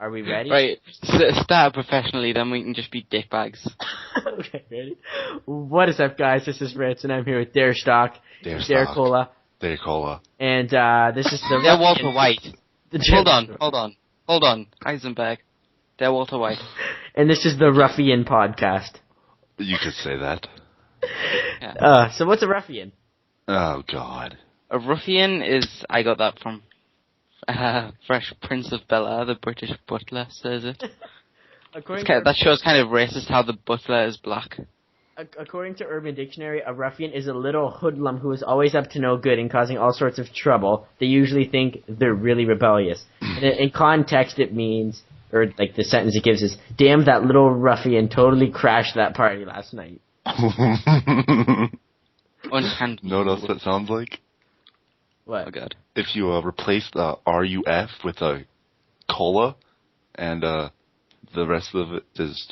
Are we ready? Right, start professionally, then we can just be dickbags. Okay, ready? What is up, guys? This is Fritz, and I'm here with Dare Stock, Dare Kola, and this is the They're Walter White. Hold on, Heisenberg. They're Walter White. And this is the Ruffian podcast. You could say that. Yeah. So what's a ruffian? Oh, God. A ruffian is, I got that from Fresh Prince of Bel-Air, the British butler says it. That shows kind of racist how the butler is black. According to Urban Dictionary, a ruffian is a little hoodlum who is always up to no good and causing all sorts of trouble. They usually think they're really rebellious. And in context, it means, or like the sentence it gives is, damn, that little ruffian totally crashed that party last night. Know what else that sounds like? What? Oh, God. If you replace the RUF with a cola, and the rest of it is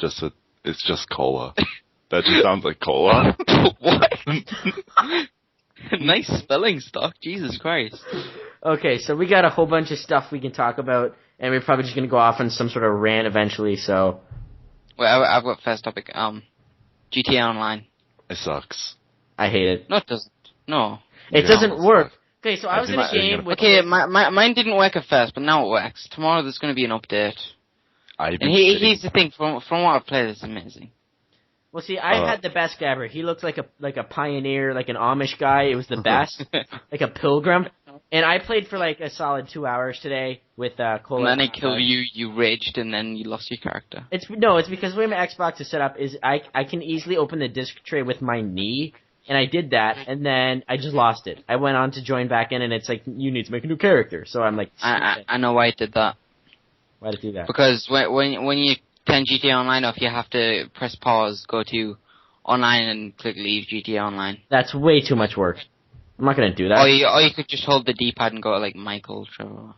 it's just cola. That just sounds like cola. What? Nice spelling, Stock. Jesus Christ. Okay, so we got a whole bunch of stuff we can talk about, and we're probably just going to go off on some sort of rant eventually, so... Well, I've got first topic. GTA Online. It sucks. I hate it. No, it doesn't. No. It doesn't work. Okay, so I was in a game with... Okay, mine didn't work at first, but now it works. Tomorrow there's going to be an update. And here's the thing, from what I've played, it's amazing. Well, see, I had the best guy ever. He looked like a pioneer, like an Amish guy. It was the best. Like a pilgrim. And I played for like a solid 2 hours today with Kola. And then he killed you, you raged, and then you lost your character. It's because the way my Xbox is set up is I can easily open the disc tray with my knee. And I did that, and then I just lost it. I went on to join back in, and it's like, you need to make a new character. So I'm like... I know why I did that. Why did you do that? Because when you turn GTA Online off, you have to press pause, go to online, and click leave GTA Online. That's way too much work. I'm not going to do that. Or you could just hold the D-pad and go to, like, Michael, Trevor.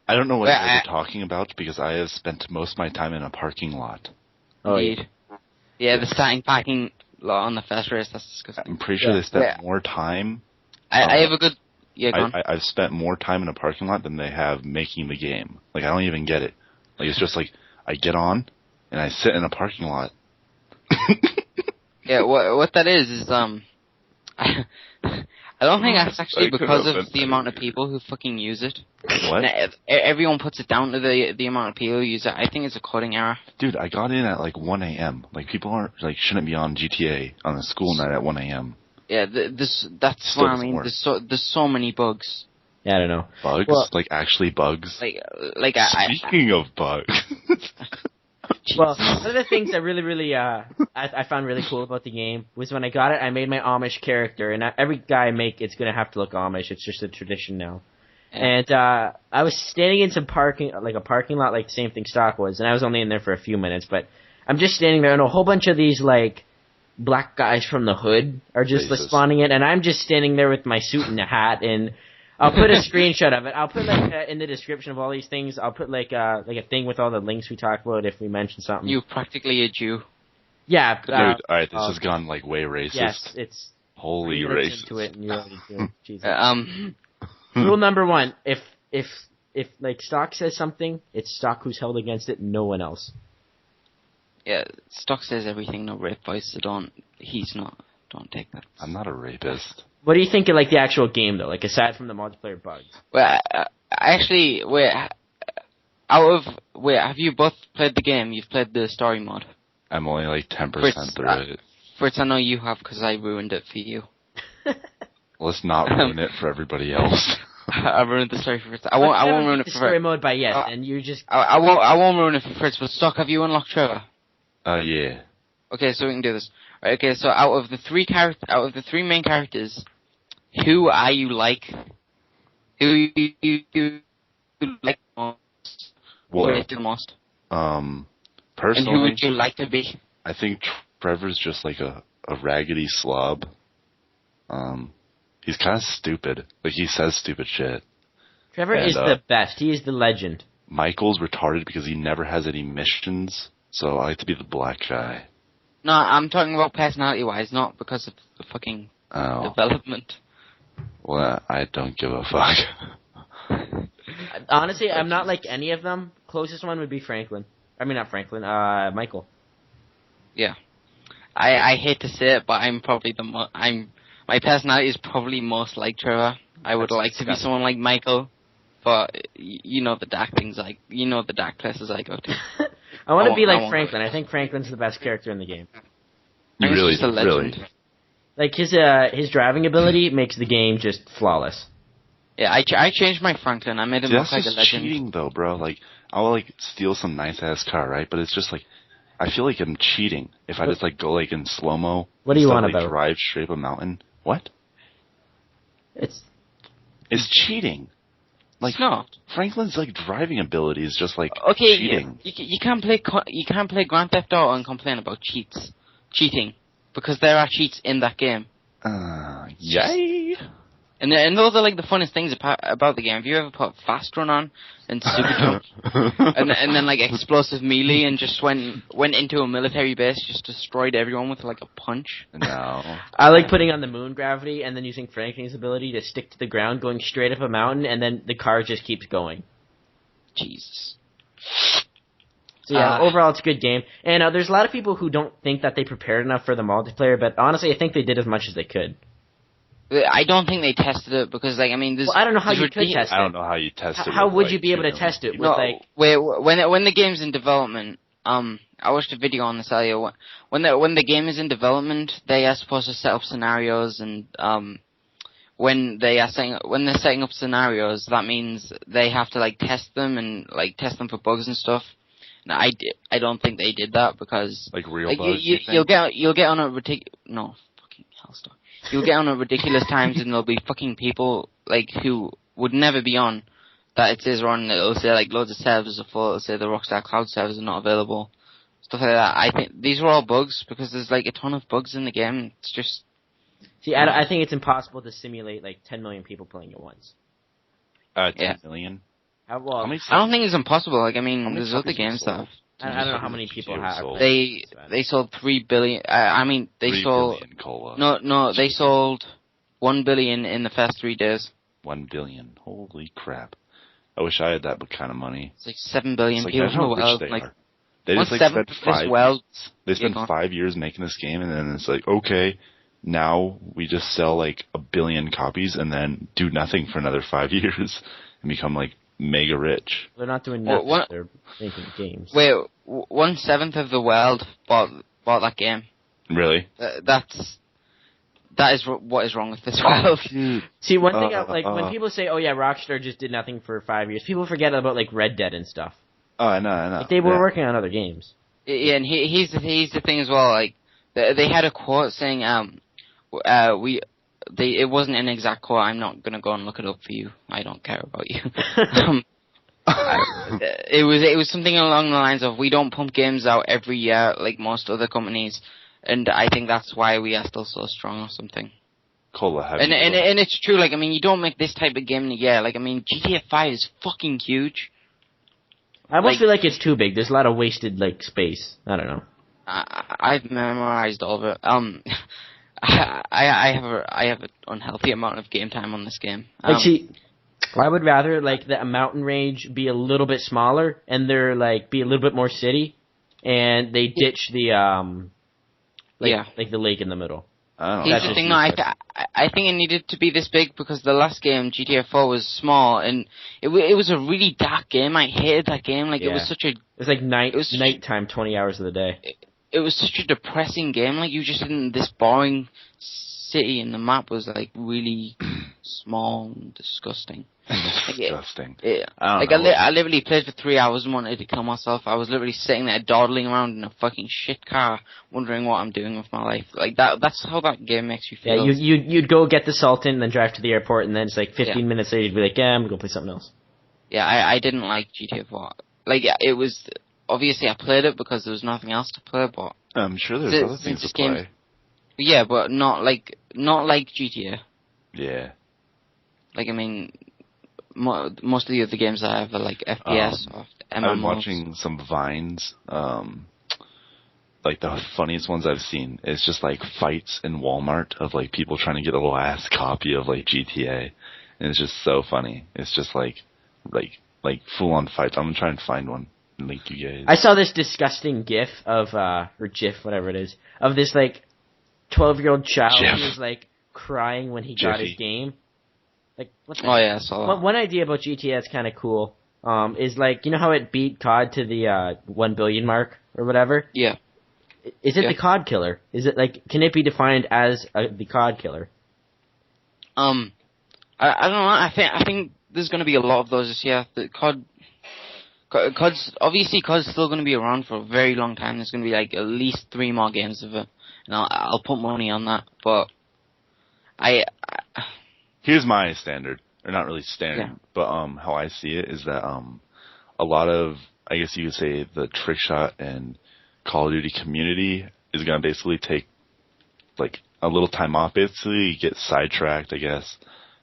I don't know what you're talking about, because I have spent most of my time in a parking lot. Oh, Indeed. Yeah, the starting parking... on the first race, that's disgusting. I'm pretty sure they spent more time. I have a good... Yeah, go on. I've spent more time in a parking lot than they have making the game. Like, I don't even get it. Like, it's just like, I get on, and I sit in a parking lot. Yeah, what that is I don't think that's actually because of the amount of people who fucking use it. What? Everyone puts it down to the amount of people who use it. I think it's a coding error. Dude, I got in at like 1 a.m. Like, people shouldn't be on GTA on a school night at 1 a.m. Yeah, that's what I mean. There's so many bugs. Yeah, I don't know. Bugs? Well, like, actually bugs? Speaking of bugs. Well, one of the things that really, I found really cool about the game was when I got it, I made my Amish character, and every guy I make, it's gonna have to look Amish. It's just a tradition now. And I was standing in some parking lot, like the same thing Stock was, and I was only in there for a few minutes, but I'm just standing there, and a whole bunch of these like black guys from the hood are just spawning in, and I'm just standing there with my suit and a hat, and I'll put a screenshot of it. I'll put in the description of all these things. I'll put like a thing with all the links we talked about if we mention something. You're practically a Jew. Yeah. Dude, alright, this has gone like way racist. Yes, it's holy racist. Into it and you're already doing Jesus. Rule number 1: if like Stock says something, it's Stock who's held against it, no one else. Yeah, Stock says everything, no rape voice, so don't take that. I'm not a rapist. What do you think of like the actual game though? Like aside from the multiplayer bugs. Well, actually, have you both played the game? You've played the story mod. I'm only like 10% through it. Fritz, I know you have because I ruined it for you. Let's not ruin it for everybody else. I ruined the story for Fritz. I won't ruin it for Fritz. Story mode by yes, and you just. I won't ruin it for Fritz. But Stock, have you unlocked Trevor? Yeah. Okay, so we can do this. Right, okay, so out of the three main characters, who are you like? Who you like the most? What? The most? Personally, and who would you like to be? I think Trevor's just like a raggedy slob. He's kind of stupid. Like, he says stupid shit. Trevor is the best. He is the legend. Michael's retarded because he never has any missions, so I like to be the black guy. No, I'm talking about personality-wise, not because of the fucking development. Well, I don't give a fuck. Honestly, I'm not like any of them. Closest one would be Franklin. I mean, not Franklin. Michael. Yeah. I hate to say it, but I'm probably my personality is probably most like Trevor. I would like to be someone like Michael, but you know the dark things the dark places I go to. I want to be like Franklin. I think Franklin's the best character in the game. You really, just a legend. really. Like his driving ability makes the game just flawless. Yeah, I changed my Franklin. I made him look like a legend. That's just cheating, though, bro. Like, I'll like steal some nice ass car, right? But it's just like, I feel like I'm cheating if I just like go like in slow mo. What do you want like, about? Drive straight up a mountain. What? It's cheating. Like, no. Franklin's like driving ability is just like cheating. You can't play Grand Theft Auto and complain about cheating, because there are cheats in that game. Yay! And those are like the funnest things about the game. Have you ever put Fast Run on and Super Jump, and then like Explosive Melee and just went into a military base, just destroyed everyone with like a punch? No. I like putting on the moon gravity and then using Franklin's ability to stick to the ground, going straight up a mountain, and then the car just keeps going. Jesus. So yeah, overall it's a good game. And there's a lot of people who don't think that they prepared enough for the multiplayer, but honestly I think they did as much as they could. I don't think they tested it because, like, I mean, there's. Well, I don't know how you could test it. I don't know how you test it. How would you be able to test it? With, like, when the game's in development, I watched a video on this earlier. When the game is in development, they are supposed to set up scenarios, and when they're setting up scenarios, that means they have to like test them and like test them for bugs and stuff. And I don't think they did that because like real like, bugs. You'll get on a fucking hell stop. You'll get on at ridiculous times and there'll be fucking people, like, who would never be on, that it says on, it'll say, like, loads of servers are full, it'll say the Rockstar Cloud servers are not available, stuff like that. I think these were all bugs, because there's, like, a ton of bugs in the game. It's just... See, I think it's impossible to simulate, like, 10 million people playing at once. 10 million? I don't think it's impossible. Like, I mean, there's other games that have... I don't know how many people have. They sold 3 billion. I mean, they sold. 3 billion cola. No, they sold 1 billion in the first 3 days. 1 billion. Holy crap! I wish I had that kind of money. It's like 7 billion people in the world. Like, they just like spent 5. They spent 5 years making this game, and then it's like, okay, now we just sell like 1 billion copies, and then do nothing for another 5 years, and become like mega rich. They're not doing nothing. They're making games. Wait, 1/7 of the world bought that game. Really? That is what is wrong with this world. See, one thing, like when people say, "Oh yeah, Rockstar just did nothing for 5 years," people forget about like Red Dead and stuff. Oh, I know. Like, they were working on other games. Yeah, and here's the thing as well. Like they had a quote saying, it wasn't an exact quote. I'm not gonna go and look it up for you. I don't care about you. It was something along the lines of, we don't pump games out every year like most other companies, and I think that's why we are still so strong or something. Cola, and it's true. Like, I mean, you don't make this type of game in a year. Like, I mean, GTA 5 is fucking huge. I almost feel like it's too big. There's a lot of wasted like space. I don't know. I've memorized all of it. I have an unhealthy amount of game time on this game. See, I would rather like the mountain range be a little bit smaller and there like be a little bit more city, and they ditch the like the lake in the middle. Here's the thing, though. I think it needed to be this big because the last game, GTA 4, was small and it was a really dark game. I hated that game. Like, it was such a... It was like nighttime, 20 hours of the day. It was such a depressing game. Like, you just in this boring city and the map was like really small and disgusting. Disgusting. I literally played for 3 hours and wanted to kill myself. I was literally sitting there dawdling around in a fucking shit car, wondering what I'm doing with my life. Like, that's how that game makes you feel. Yeah, you'd go get the Sultan, then drive to the airport, and then it's like 15 minutes later you'd be like, yeah, I'm gonna go play something else. Yeah, I didn't like GTA 4. Like, it was... Obviously, I played it because there was nothing else to play, but... I'm sure there's other things to play. Yeah, but not like GTA. Yeah. Like, I mean... Most of the other games I have are like FPS or MMOs. I've been watching some Vines. Like the funniest ones I've seen is just like fights in Walmart of like people trying to get a last copy of like GTA, and it's just so funny. It's just like like full-on fights. I'm gonna try and find one and link you guys. I saw this disgusting GIF of or GIF, whatever it is, of this like 12-year-old child who was like crying when he got his game. Like, what the I saw that. One idea about GTA that's kind of cool is like, you know how it beat COD to the 1 billion mark or whatever? Yeah. Is it the COD killer? Is it like, can it be defined as the COD killer? I don't know. I think there's going to be a lot of those this year. The COD's still going to be around for a very long time. There's going to be like at least 3 more games of it, and I'll put money on that. But here's my standard, or not really standard, but how I see it is that a lot of, I guess you could say, the trick shot and Call of Duty community is going to basically take like a little time off. Basically, you get sidetracked, I guess.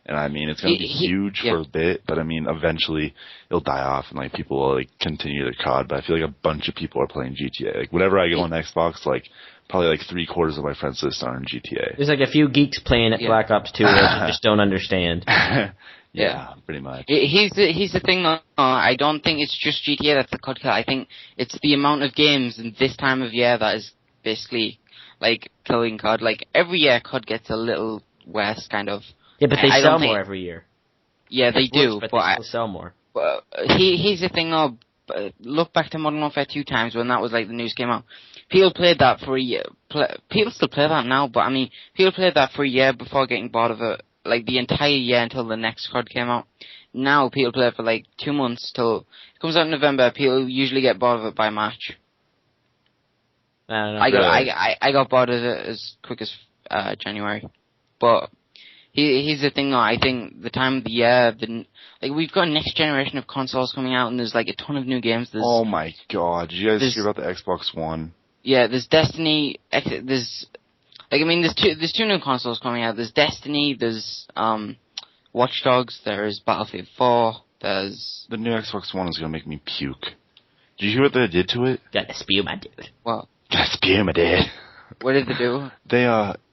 And I mean, it's going to be huge for a bit, but I mean, eventually it'll die off and like people will like continue their COD. But I feel like a bunch of people are playing GTA. Like whenever I go on Xbox, like probably like 3/4 of my friends list are on GTA. There's like a few geeks playing at Black Ops 2 that just don't understand. Yeah, pretty much. Here's the thing though, I don't think it's just GTA that's the COD killer. I think it's the amount of games in this time of year that is basically like killing COD. Like every year COD gets a little worse kind of. Yeah, but they sell more every year. Yeah, they do, but they still sell more. But here's the thing though, look back to Modern Warfare 2 times when that was like the news came out. People played that for a year. People still play that now, but I mean, people played that for a year before getting bored of it. Like the entire year until the next COD came out. Now people play it for like 2 months till it comes out in November. People usually get bored of it by March. I got bored of it as quick as January. But here's the thing though, I think the time of the year, like we've got a next generation of consoles coming out and there's like a ton of new games. Oh my god, did you guys hear about the Xbox One? Yeah, there's Destiny, there's two new consoles coming out. There's Destiny, there's Watch Dogs, there's Battlefield 4, there's... The new Xbox One is gonna make me puke. Did you hear what they did to it? Gotta spew my dude. What? Gotta spew my dude. What did they do? They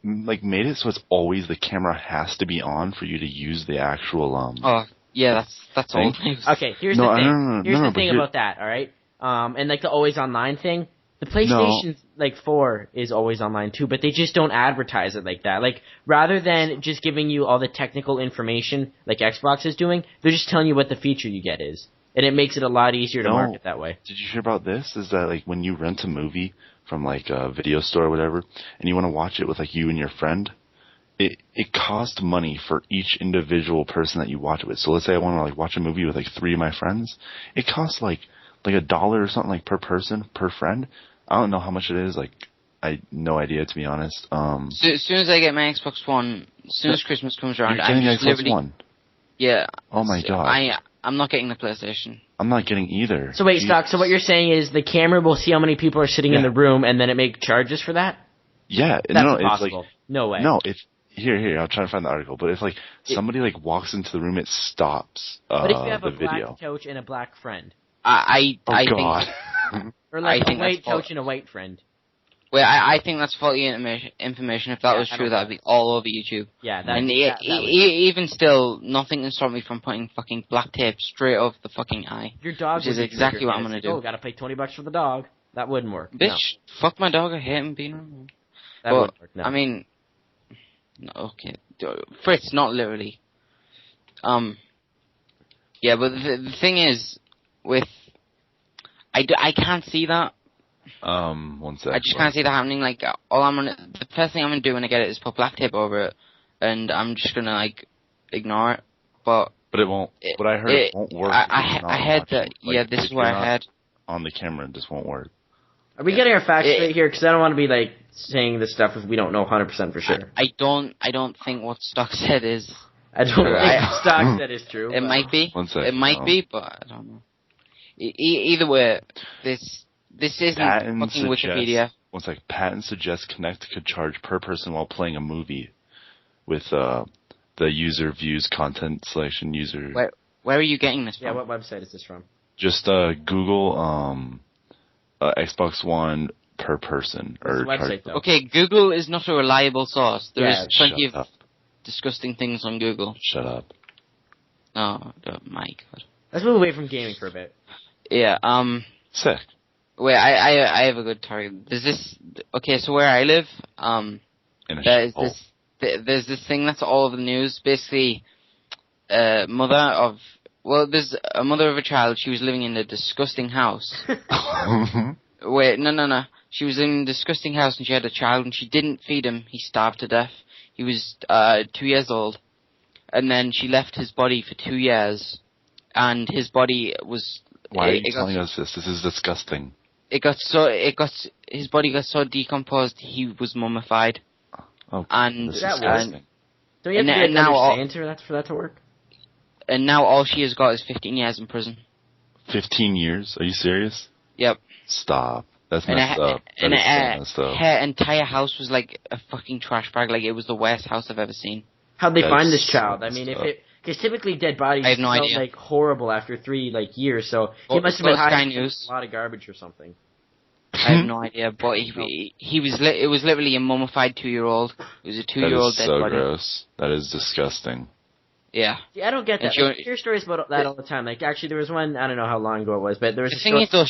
like made it so it's always the camera has to be on for you to use the actual Oh yeah, that's all. Okay, here's the thing. Here's the thing about that. All right, and like the always online thing. The PlayStation like 4 is always online too, but they just don't advertise it like that. Like rather than just giving you all the technical information like Xbox is doing, they're just telling you what the feature you get is, and it makes it a lot easier to market that way. Did you hear about this? Is that like when you rent a movie from like a video store or whatever, and you want to watch it with like you and your friend, it costs money for each individual person that you watch it with. So let's say I want to like watch a movie with like 3 of my friends, it costs like $1 or something like per person, per friend. I don't know how much it is. Like, I no idea to be honest. So, as soon as I get my Xbox One, as soon as Christmas comes around, I'm getting the Xbox One. Yeah. Oh my god. I'm not getting the PlayStation. I'm not getting either. So wait, Stock. So what you're saying is the camera will see how many people are sitting in the room, and then it make charges for that? Yeah. That's impossible. It's like, no way. No, if here, I'll try to find the article. But if like somebody like walks into the room, it stops But if you have the a black video. coach and a black friend, I god. think, or like a white coach and a white friend. Well, I think that's faulty information. If that was true, that'd be all over YouTube. Yeah, even still, nothing can stop me from putting fucking black tape straight over the fucking eye. Your dog, which is exactly what I'm gonna do. Oh, gotta pay $20 for the dog. That wouldn't work. Bitch, fuck my dog. I hate him being around. That wouldn't work. No. I mean, okay, Fritz, not literally. Yeah, but the thing is, I can't see that. 1 second. I just can't see that happening. Like, the first thing I'm gonna do when I get it is put black tape over it, and I'm just gonna like ignore it. But it won't. What I heard, it won't work. I heard that. Like, this is what I heard. On the camera, it just won't work. Are we getting our facts straight here? Because I don't want to be like saying this stuff if we don't know 100% for sure. I don't think what Stock said is. I don't think Stock said is true. It might be. 1 second. It might be, but I don't know. Either way, this isn't fucking Wikipedia. 1 second. Patent suggests Kinect could charge per person while playing a movie with the user views content selection user. Where are you getting this from? Yeah, what website is this from? Just Google Xbox One per person. What's the website, though? Okay, Google is not a reliable source. There is plenty of up. disgusting things on Google. Shut up. Oh, my God. Let's move away from gaming for a bit. Yeah. Sick. Wait, I have a good target. There's this. Okay, so where I live, there's this thing that's all over the news. Basically, there's a mother of a child. She was living in a disgusting house. Wait, no. She was in a disgusting house and she had a child and she didn't feed him. He starved to death. He was 2 years old, and then she left his body for 2 years, and his body was. Why are you telling us this? This is disgusting. His body got so decomposed he was mummified. Oh, and this is disgusting. Don't you have to be a Santa for that to work? And now all she has got is 15 years in prison. 15 years? Are you serious? Yep. Stop. That's messed up. That is so messed up. Her entire house was like a fucking trash bag. Like, it was the worst house I've ever seen. How'd they find this child? I mean, because typically dead bodies smell like horrible after 3 years, so he must have been hiding a lot of garbage or something. I have no idea, but it was literally a mummified 2-year-old. It was a 2-year-old dead body. That is so gross. That is disgusting. Yeah. See, I don't get that. I hear stories about that all the time. Like, actually, there was one, I don't know how long ago it was, but there was the thing is, though,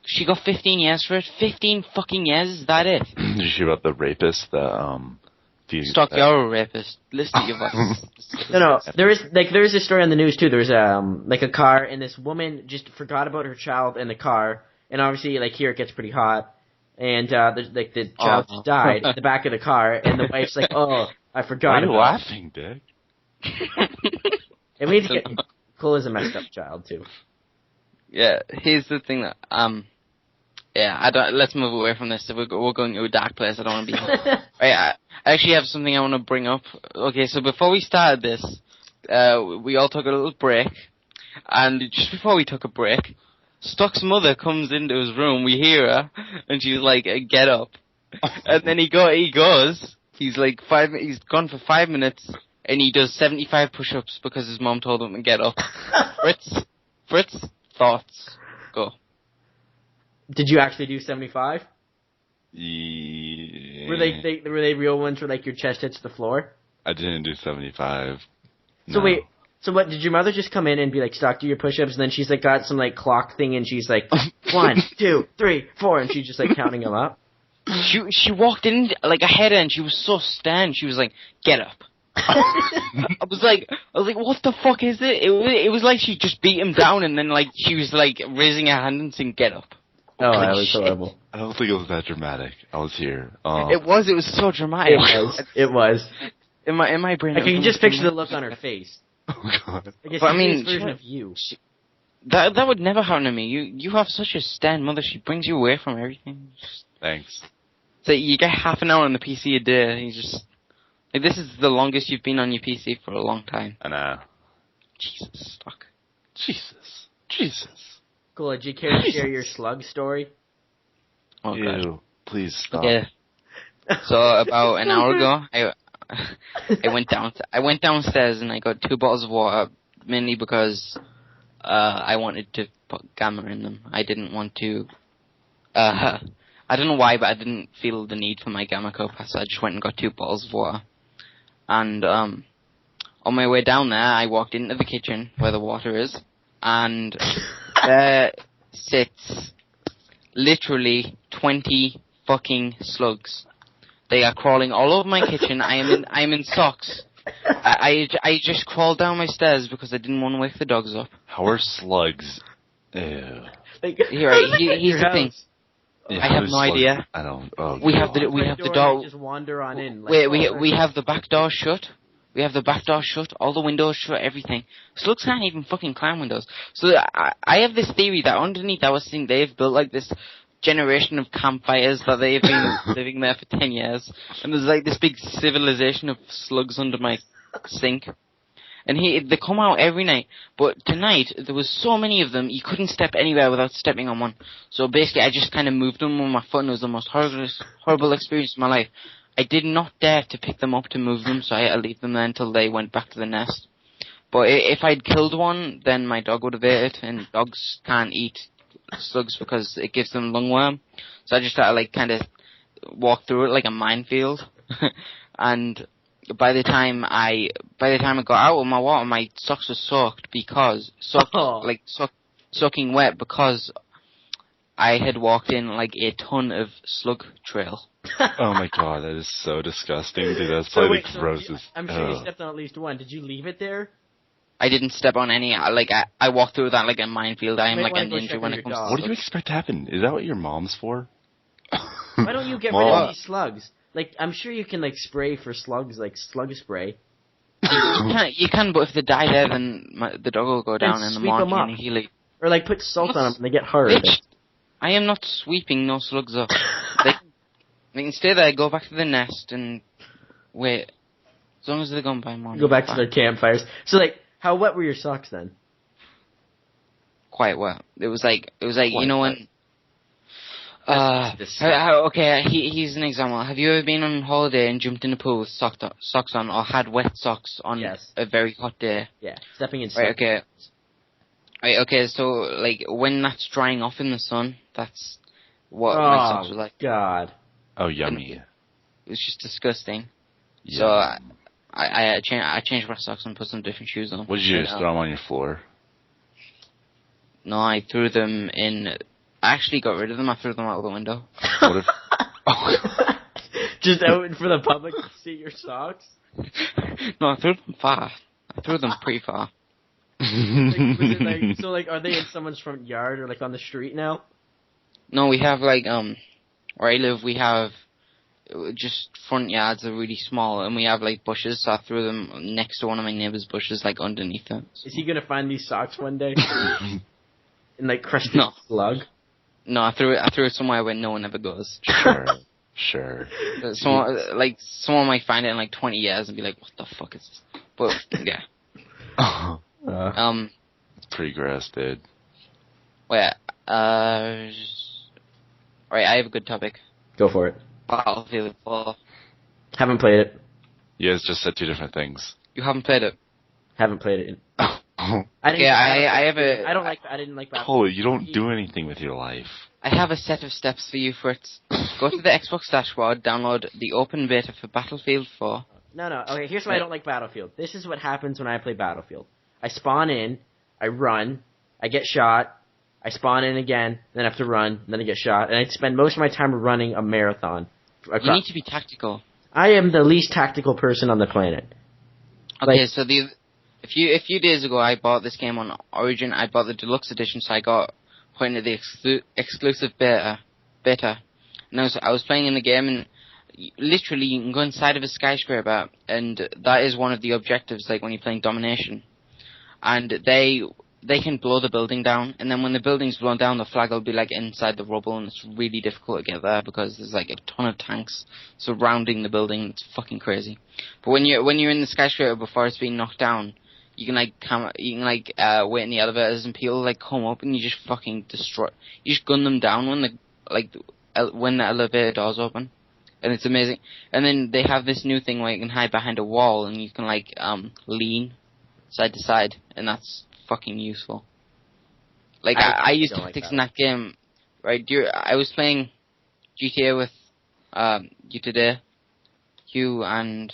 she got 15 years for it. 15 fucking years, is that it? Did you hear about the rapist, Stock, you're a rapist. Listen to your voice. No. There is a story on the news, too. There was, a car, and this woman just forgot about her child in the car, and obviously, here it gets pretty hot, and, the child just died in the back of the car, and the wife's like, oh, I forgot about it. Why are you laughing, Dick? It means Kola is a messed up child, too. Yeah, here's the thing that, let's move away from this. We're going to a dark place. I don't want to be here. Right, I actually have something I want to bring up. Okay, so before we started this, we all took a little break, and just before we took a break, Stock's mother comes into his room, we hear her, and she's like, get up. And then he goes, he's gone for 5 minutes, and he does 75 push-ups because his mom told him to get up. Fritz, thoughts, go. Did you actually do 75? Yeah. Were they real ones where your chest hits the floor? I didn't do 75. So wait, so what, did your mother just come in and be like, Stock, do your push-ups, and then she's got some clock thing and she's like, 1, 2, 3, 4, and she's just counting them up? She walked in ahead and she was so stunned. She was like, get up. I was like, what the fuck is it? It was like she just beat him down and then she was raising her hand and saying, get up. Oh, that was horrible. I don't think it was that dramatic. I was here. It was so dramatic. It was. In my brain. I can just picture the look on her face. Oh god. Version of you. That would never happen to me. You have such a stand mother. She brings you away from everything. Thanks. So you get half an hour on the PC a day. And you just this is the longest you've been on your PC for a long time. I know. Jesus, Stock. Jesus. Cool. Did you care to share your slug story? Oh Ew, god. please stop. Yeah. So about an hour ago, I went downstairs and I got 2 bottles of water, mainly because I wanted to put gamma in them. I didn't want to. I don't know why, but I didn't feel the need for my gamma cup, so I just went and got 2 bottles of water. And on my way down there, I walked into the kitchen where the water is, and there sits literally 20 fucking slugs. They are crawling all over my kitchen. I am in socks. I just crawled down my stairs because I didn't want to wake the dogs up. How are slugs? Ew. Here's the thing. Yeah, I have no idea. I don't. Oh, we have the door. Just wander on in. We have the back door shut. We have the back door shut. All the windows shut. Everything. Slugs can't even fucking climb windows. So I have this theory that underneath our sink they've built this generation of campfires that they've been living there for 10 years, and there's this big civilization of slugs under my sink. And they come out every night, but tonight there was so many of them you couldn't step anywhere without stepping on one. So basically, I just kind of moved them with my foot, and it was the most horrible experience of my life. I did not dare to pick them up to move them, so I had to leave them there until they went back to the nest. But if I'd killed one, then my dog would have ate it, and dogs can't eat slugs because it gives them lungworm. So I just had to kind of walk through it like a minefield. And by the time I got out of my water, my socks were soaked soaking wet because I had walked in like a ton of slug trail. Oh my god, that is so disgusting, dude. That's probably the grossest. I'm sure you stepped on at least one. Did you leave it there? I didn't step on any. I walked through that like a minefield. I am like a ninja when it comes to What do you expect to happen? Is that what your mom's for? Why don't you get rid of these slugs? Like, I'm sure you can, like, spray for slugs, like slug spray. You can, but if they die there, then the dog will go down in the morning and he'll eat. Or, like, put salt on them and they get hard. Bitch, I am not sweeping no slugs up. They can stay there, go back to the nest, and wait. As long as they're gone by morning. Go back to their campfires. So, like, how wet were your socks then? Quite wet. It was like you know when... okay, here's an example. Have you ever been on holiday and jumped in a pool with socks on, or had wet socks on a very hot day? Yeah, stepping in. Right, okay. Right, okay, so, like, when that's drying off in the sun, that's what my socks were like. God. Oh, yummy. It was just disgusting. Yeah. So, I changed my socks and put some different shoes on. What did you do, just throw them on your floor? No, I threw them in... I actually got rid of them. I threw them out of the window. What if... Just out for the public to see your socks? No, I threw them far. I threw them pretty far. So, are they in someone's front yard or, like, on the street now? No, we have, like, where I live, we have just front yards are really small, and we have, like, bushes, so I threw them next to one of my neighbor's bushes, like, underneath it. Is he gonna find these socks one day? And, like, crush the slug? No, I threw it somewhere where no one ever goes. Sure. Someone might find it in, like, 20 years and be like, what the fuck is this? But, yeah. It's pretty gross, dude. Wait, alright, I have a good topic. Go for it. Battlefield 4. Haven't played it. You guys just said two different things. You haven't played it? Haven't played it. I didn't like Battlefield. Kola, you don't do anything with your life. I have a set of steps for you, Fritz. Go to the Xbox dashboard, download the open beta for Battlefield 4. No. Okay, here's why I don't like Battlefield. This is what happens when I play Battlefield. I spawn in, I run, I get shot, I spawn in again, then I have to run, then I get shot, and I spend most of my time running a marathon. You need to be tactical. I am the least tactical person on the planet. Okay, so a few days ago I bought this game on Origin. I bought the deluxe edition, so I got put into the exclusive beta. And I was playing in the game, and literally you can go inside of a skyscraper, and that is one of the objectives, like when you're playing domination. And they can blow the building down, and then when the building's blown down, the flag will be like inside the rubble, and it's really difficult to get there because there's like a ton of tanks surrounding the building. It's fucking crazy. But when you're in the skyscraper before it's being knocked down, you can wait in the elevators, and people like come up, and you just fucking destroy. You just gun them down when the elevator doors open, and it's amazing. And then they have this new thing where you can hide behind a wall, and you can lean side to side, and that's fucking useful. Like I used tactics in that game, right? I was playing GTA with you today, Hugh and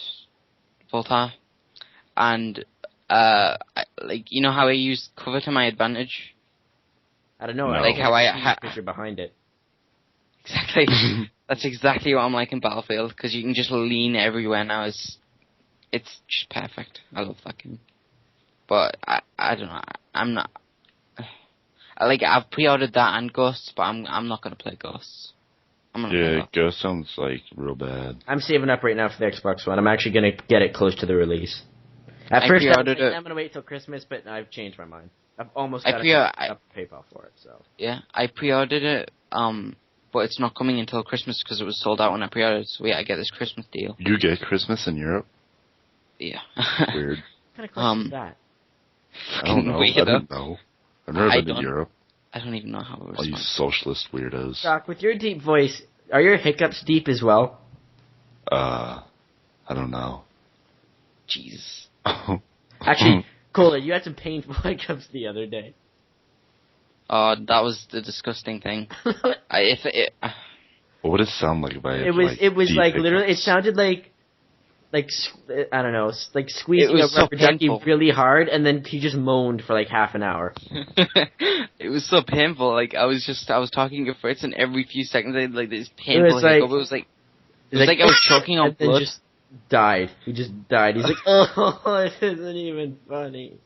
Volta, and you know how I used cover to my advantage. I don't know. No. Like how I picture behind it. Exactly. That's exactly what I'm like in Battlefield, because you can just lean everywhere now. It's just perfect. I love that game. But I don't know. I'm not. I've pre-ordered that and Ghosts, but I'm not gonna play Ghosts. Ghost sounds like real bad. I'm saving up right now for the Xbox One. I'm actually gonna get it close to the release. At first, I'm gonna wait till Christmas, but I've changed my mind. I've almost got PayPal for it. So yeah, I pre-ordered it. But it's not coming until Christmas because it was sold out when I pre-ordered. So yeah, I get this Christmas deal. You get Christmas in Europe? Yeah. Weird. What kind of question is that? I don't know. I don't know. I've never been to Europe. I don't even know how it was. All you socialist weirdos. Doc, with your deep voice, are your hiccups deep as well? I don't know. Jesus. Actually, Kola, you had some painful hiccups the other day. Oh, that was the disgusting thing. What would it sound like if I had, It was like hiccups? literally. It sounded like I don't know, like squeezing a rubber ducky really hard, and then he just moaned for like half an hour. It was so painful. Like I was talking to Fritz, and every few seconds I had like this painful hiccup. It was like I was choking on blood. Just died. He just died. He's like, oh, it isn't even funny.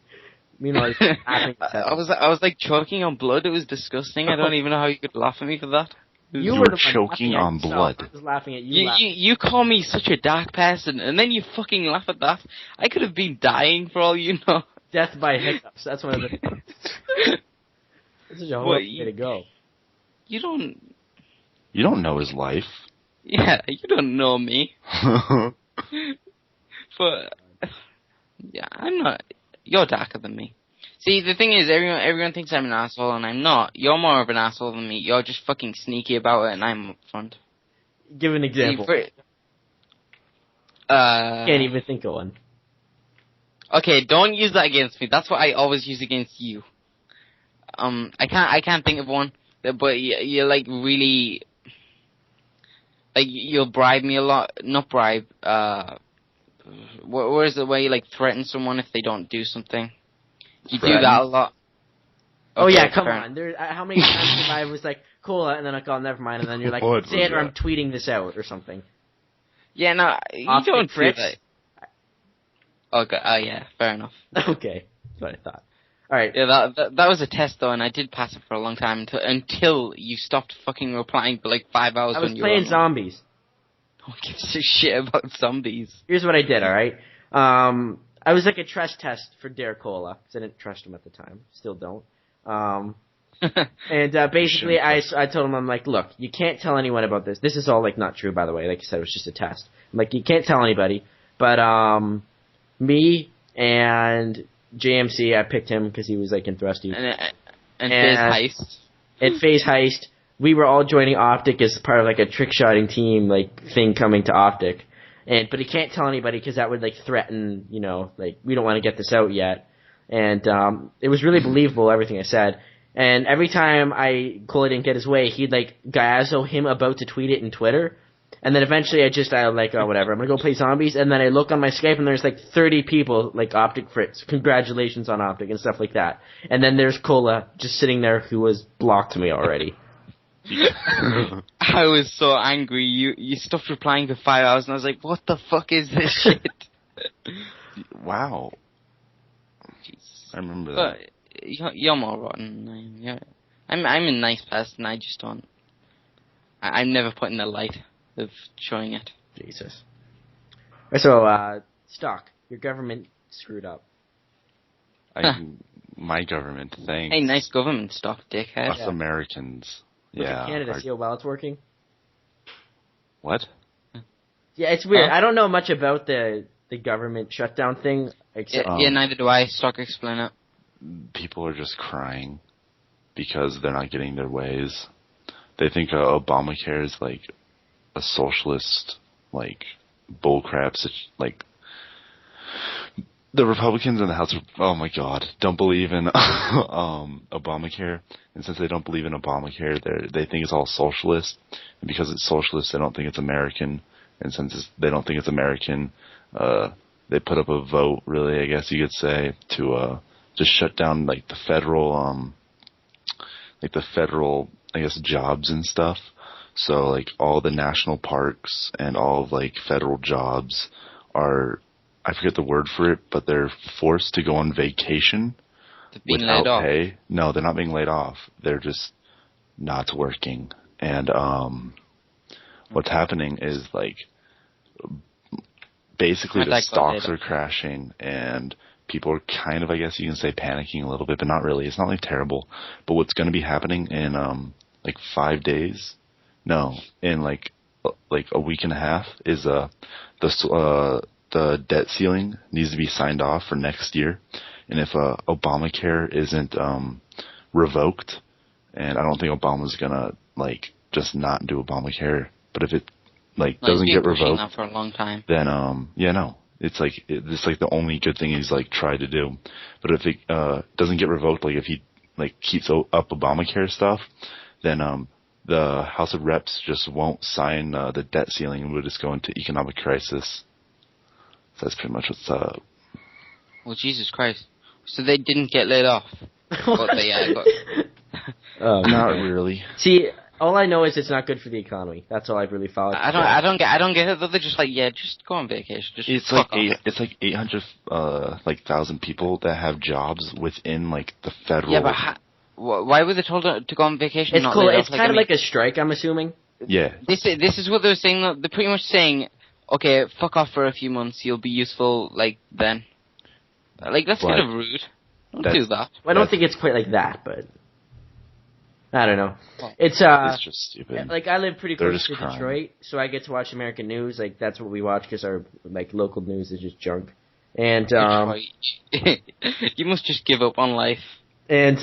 Meanwhile, I was like choking on blood. It was disgusting. I don't even know how you could laugh at me for that. You were choking on blood. I was laughing at you. You call me such a dark person, and then you fucking laugh at that. I could have been dying for all you know. Death by hiccups. That's one of the. This is a whole way to go. You don't know his life. Yeah, you don't know me. But yeah, I'm not. You're darker than me. See, the thing is, everyone thinks I'm an asshole, and I'm not. You're more of an asshole than me. You're just fucking sneaky about it, and I'm up front. Give an example. Can't even think of one. Okay, don't use that against me. That's what I always use against you. I can't think of one, but you're like really, like you'll bribe me a lot. Not bribe. Where is the way you like threaten someone if they don't do something? You do that a lot. Oh yeah, come on. How many times have I was like, Kola, and then I go, never mind, and then you're like, say it or I'm tweeting this out or something. Yeah, no, you don't do that. Okay, yeah, fair enough. Okay, that's what I thought. Alright. Yeah, that was a test though, and I did pass it for a long time until you stopped fucking replying for like 5 hours when you were playing zombies. No one gives a shit about zombies. Here's what I did, alright? I was like a trust test for Dare Kola, because I didn't trust him at the time. Still don't. And basically I told him, I'm like, look, you can't tell anyone about this. This is all like not true, by the way. Like I said, it was just a test. I'm like, you can't tell anybody. But me and JMC, I picked him because he was like in Thrusty. And FaZe Heist. At FaZe Heist, we were all joining Optic as part of like a trick-shotting team like thing coming to Optic. But he can't tell anybody because that would like threaten, you know, like we don't want to get this out yet. And it was really believable, everything I said. And every time Kola didn't get his way, he'd like Gazzo him about to tweet it in Twitter. And then eventually I like, oh whatever, I'm gonna go play zombies. And then I look on my Skype and there's like 30 people like Optic Fritz, congratulations on Optic and stuff like that. And then there's Kola just sitting there who has blocked me already. I was so angry. You stopped replying for 5 hours, and I was like, "What the fuck is this shit?" Wow. Jeez. I remember that. You're more rotten. Yeah, I'm a nice person. I just don't. I'm never put in the light of showing it. Jesus. So, Stock, your government screwed up. My government, thanks. Hey, nice government, Stock, dickhead. Us Americans. Look at Canada, see how well it's working? What? Yeah, it's weird. I don't know much about the government shutdown thing. Except yeah, neither do I. Stock, explain it. People are just crying because they're not getting their ways. They think Obamacare is like a socialist, like, bullcrap. Like, the Republicans in the House, oh my God, don't believe in Obamacare. And since they don't believe in Obamacare, they think it's all socialist. And because it's socialist, they don't think it's American. And since they don't think it's American, they put up a vote, really, I guess you could say, to just shut down like the federal, I guess, jobs and stuff. So like all the national parks and all of like federal jobs are, I forget the word for it, but they're forced to go on vacation without pay. No, they're not being laid off. They're just not working. And what's happening is like basically the stocks are crashing and people are kind of, I guess you can say, panicking a little bit, but not really. It's not like terrible. But what's going to be happening in like 5 days? No, in like a week and a half is the debt ceiling needs to be signed off for next year. And if Obamacare isn't revoked, and I don't think Obama's gonna like just not do Obamacare, but if it like doesn't get revoked, that for a long time, then it's like the only good thing he's like tried to do. But if it doesn't get revoked, like if he like keeps up Obamacare stuff, then the House of Reps just won't sign the debt ceiling and we'll just go into economic crisis. So that's pretty much what's up. Well, Jesus Christ. So they didn't get laid off. But they got... Not really. See, all I know is it's not good for the economy. That's all I've really followed. I don't get it. They're just like, yeah, just go on vacation. Just it's like 800,000 people that have jobs within like the federal. Yeah, but why were they told to go on vacation? It's cool. It's kind of like a strike, I'm assuming. Yeah. This is what they're saying. They're pretty much saying, okay, fuck off for a few months. You'll be useful like then. Like that's kind of rude. Don't do that. Well, I don't think it's quite like that, but I don't know. It's just stupid. Yeah, like I live pretty close to Detroit, so I get to watch American news. Like that's what we watch because our like local news is just junk. And you must just give up on life. And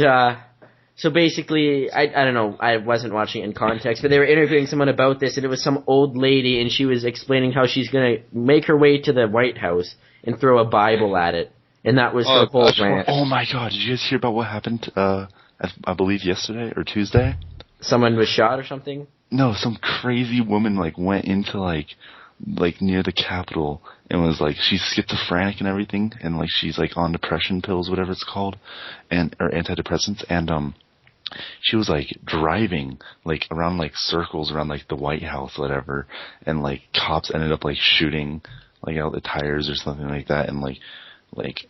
so basically, I don't know. I wasn't watching it in context, but they were interviewing someone about this, and it was some old lady, and she was explaining how she's gonna make her way to the White House and throw a Bible at it. And that was her whole rant. Oh my God! Did you guys hear about what happened? I believe yesterday or Tuesday. Someone was shot or something. No, some crazy woman like went into like near the Capitol and was like she's schizophrenic and everything, and like she's like on depression pills, whatever it's called, or antidepressants, and she was like driving like around like circles around like the White House, whatever, and like cops ended up like shooting like out the tires or something like that, and like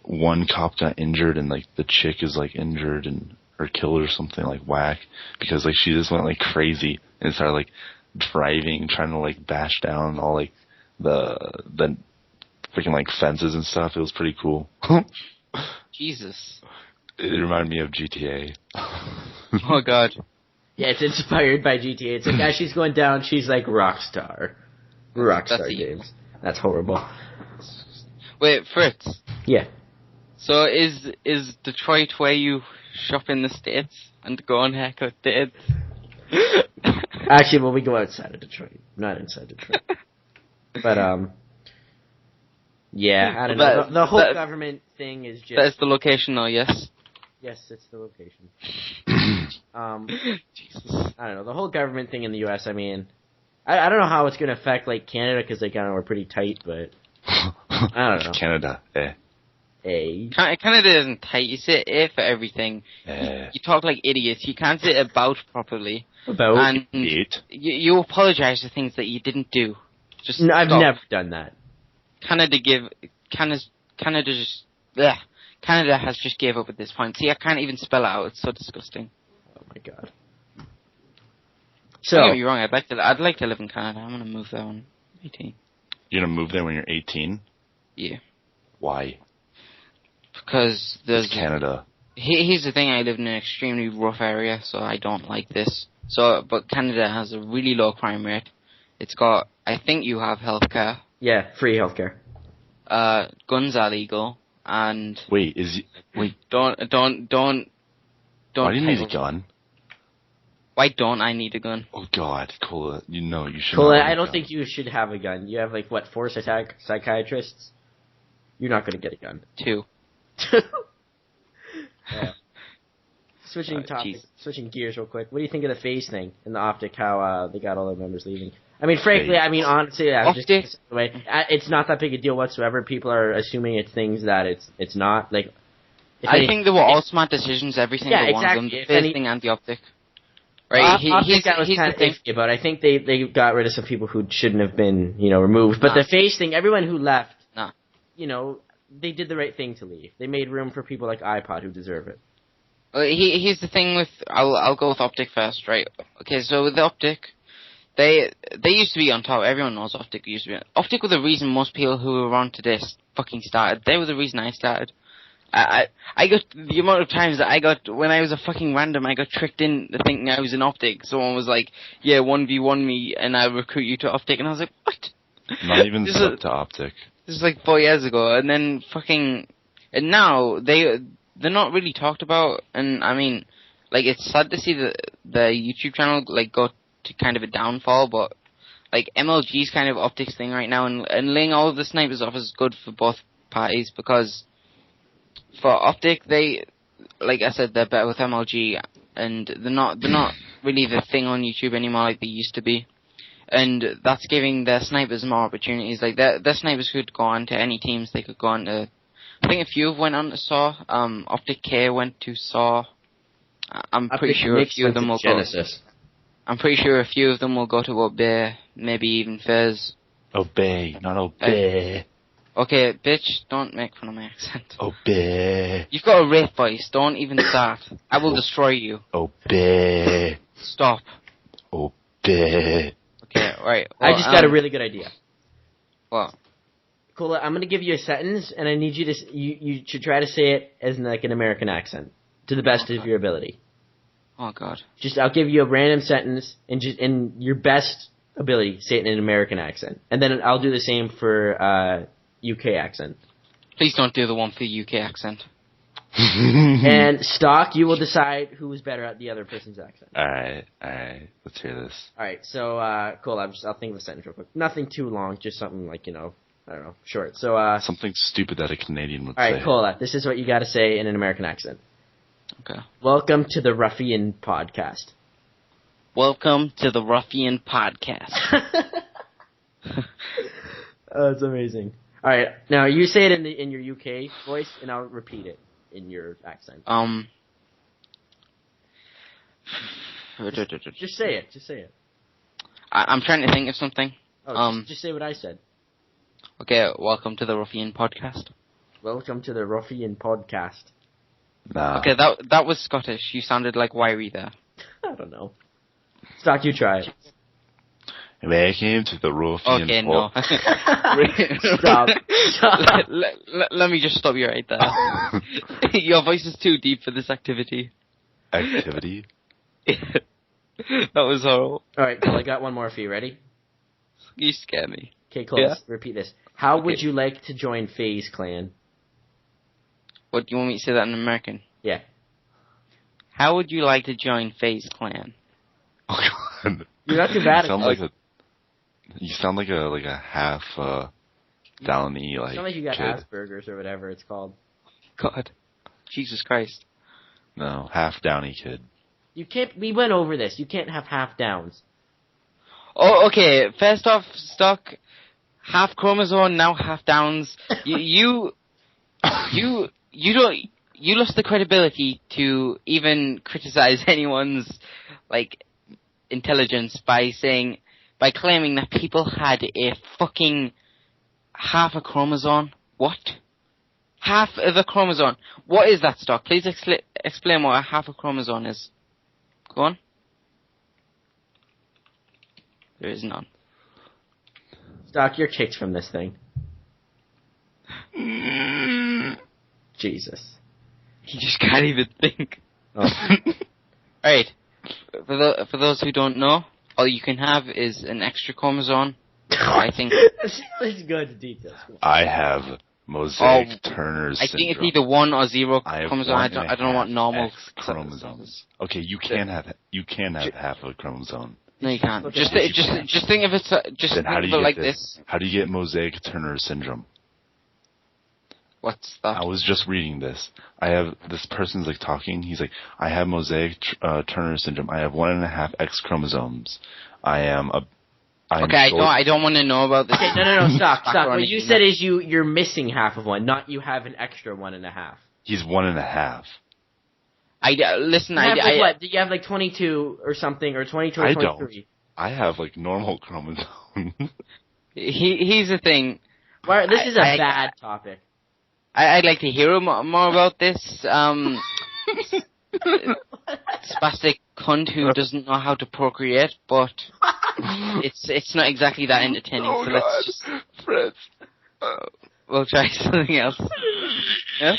one cop got injured, and like the chick is like injured and or killed or something, like whack, because like she just went like crazy and started like driving, trying to like bash down all like the freaking like fences and stuff. It was pretty cool. Jesus. It reminded me of GTA. Oh God. Yeah, it's inspired by GTA. It's like as she's going down, she's like Rockstar Games. That's horrible. Wait, Fritz. Yeah. So is Detroit where you shop in the States and go on haircut dates? Actually, well, we go outside of Detroit, not inside Detroit. But yeah, I don't know. The whole government thing is just. That's the location, though. Yes. Yes, it's the location. Jesus. I don't know. The whole government thing in the U.S. I mean, I don't know how it's going to affect like Canada because like I don't know, we're pretty tight, but I don't know. Canada, Canada isn't tight. You say for everything. You talk like idiots. You can't say about properly. About and you apologize for things that you didn't do. Just no, I've never done that. Canada has just gave up at this point. See, I can't even spell it out. It's so disgusting. Oh my God. So don't get me wrong. I'd like to live in Canada. I'm gonna move there when I'm 18. You're gonna move there when you're 18? Yeah. Why? Because there's Canada. Here's the thing. I live in an extremely rough area, so I don't like this. But Canada has a really low crime rate. It's got. I think you have healthcare. Yeah, free healthcare. Guns are legal, and wait. Don't. Why do you need a gun? Why don't I need a gun? Oh God, Kola, you should. Kola, I don't think you should have a gun. You have like what 4 psychiatrists? You're not going to get a gun. 2. Yeah. Switching topics, switching gears real quick. What do you think of the phase thing in the Optic? How they got all their members leaving? I mean, frankly, honestly, it's not that big a deal whatsoever. People are assuming it's things that it's not. Like, I think they were all smart decisions. Every single one of them. The phase thing and the Optic. Right? Optic I was kind of iffy about. I think they got rid of some people who shouldn't have been, removed. But the phase thing, everyone who left, they did the right thing to leave. They made room for people like iPod who deserve it. Here's the thing with I'll go with Optic first, right? Okay, so with the Optic, they used to be on top. Everyone knows Optic used to be. Optic were the reason most people who were on today fucking started. They were the reason I started. I got the amount of times that I got when I was a fucking random. I got tricked into thinking I was in Optic. Someone was like, "Yeah, 1v1 me, and I recruit you to Optic," and I was like, "What?" Not even sub to Optic. This is like 4 years ago, and then and now they're not really talked about, and I mean, like it's sad to see the YouTube channel like go to kind of a downfall, but like MLG's kind of Optic's thing right now, and laying all of the snipers off is good for both parties because for Optic they, like I said, they're better with MLG, and they're not really the thing on YouTube anymore like they used to be. and that's giving their snipers more opportunities. Like their snipers could go on to any teams. They could go on to. I think a few went on to SAW. Optic K went to SAW. I'm pretty sure a few of them will Genesis. I'm pretty sure a few of them will go to Obey, maybe even Fez. Obey, not obey. Okay, bitch, don't make fun of my accent. Obey. You've got a rape voice, don't even start. I will destroy you. Obey. Stop. Obey. Okay, right. Well, I just got a really good idea. What? Kola, I'm gonna give you a sentence, and I need you to you should try to say it as like an American accent to the best of your ability. Oh God. I'll give you a random sentence, and just in your best ability, say it in an American accent, and then I'll do the same for UK accent. Please don't do the one for the UK accent. And Stock, you will decide who is better at the other person's accent. Alright. Let's hear this. Alright, so, cool, I'll think of a sentence real quick. Nothing too long, just something like, I don't know, short. So, something stupid that a Canadian would say. Alright, Kola, this is what you gotta say in an American accent. Okay. Welcome to the Ruffian podcast. Welcome to the Ruffian podcast. Oh, it's amazing. Alright, now you say it in your UK voice, and I'll repeat it in your accent. Just say it. I'm trying to think of something. Just say what I said. Okay, welcome to the Ruffian podcast. Welcome to the Ruffian podcast. Nah. Okay, that was Scottish. You sounded like wiry there. I don't know. Stock, you try it. Welcome to the Ruffian Okay, no. Stop. Let me just stop you right there. Your voice is too deep for this activity. Activity? That was horrible. Alright, Cole, I got one more for you. Ready? You scare me. Okay, Cole, let's repeat this. How would you like to join FaZe Clan? What, do you want me to say that in American? Yeah. How would you like to join FaZe Clan? Oh God. You're not too bad at You sound like a half Downy like. You sound like you got kid. Asperger's or whatever it's called. God. Jesus Christ. No, half Downy kid. You can't. We went over this. You can't have half downs. Oh, okay. First off, Stock, half chromosome, now half downs. You don't. You lost the credibility to even criticize anyone's intelligence by claiming that people had a fucking half a chromosome. What? Half of a chromosome. What is that, Stock? Please explain what a half a chromosome is. Go on. There is none. Stock, you're kicked from this thing. Jesus. You just can't even think. Oh. Right. For those who don't know, all you can have is an extra chromosome. I think. Let's go into details. I have mosaic Turner syndrome. I think it's either 1 or 0 chromosome. I don't know what normal X chromosomes. Okay, you can have half a chromosome. No, you can't. Just think of it. Just think of it like this. How do you get mosaic Turner syndrome? What's that? I was just reading this. I have this person's talking. He's like, I have mosaic Turner syndrome. I have 1.5 X chromosomes. I don't want to know about this. Okay, no, stop. What you said is you're missing half of one, not you have an extra 1.5. He's 1.5. Listen. What? Do you have 22 or something, or 22 or 23? I have normal chromosomes. Here's the thing. This is a bad topic. I'd like to hear more about this. Spastic cunt who doesn't know how to procreate, but it's not exactly that entertaining. Oh, so God. let's just Fritz. We'll try something else. Yeah.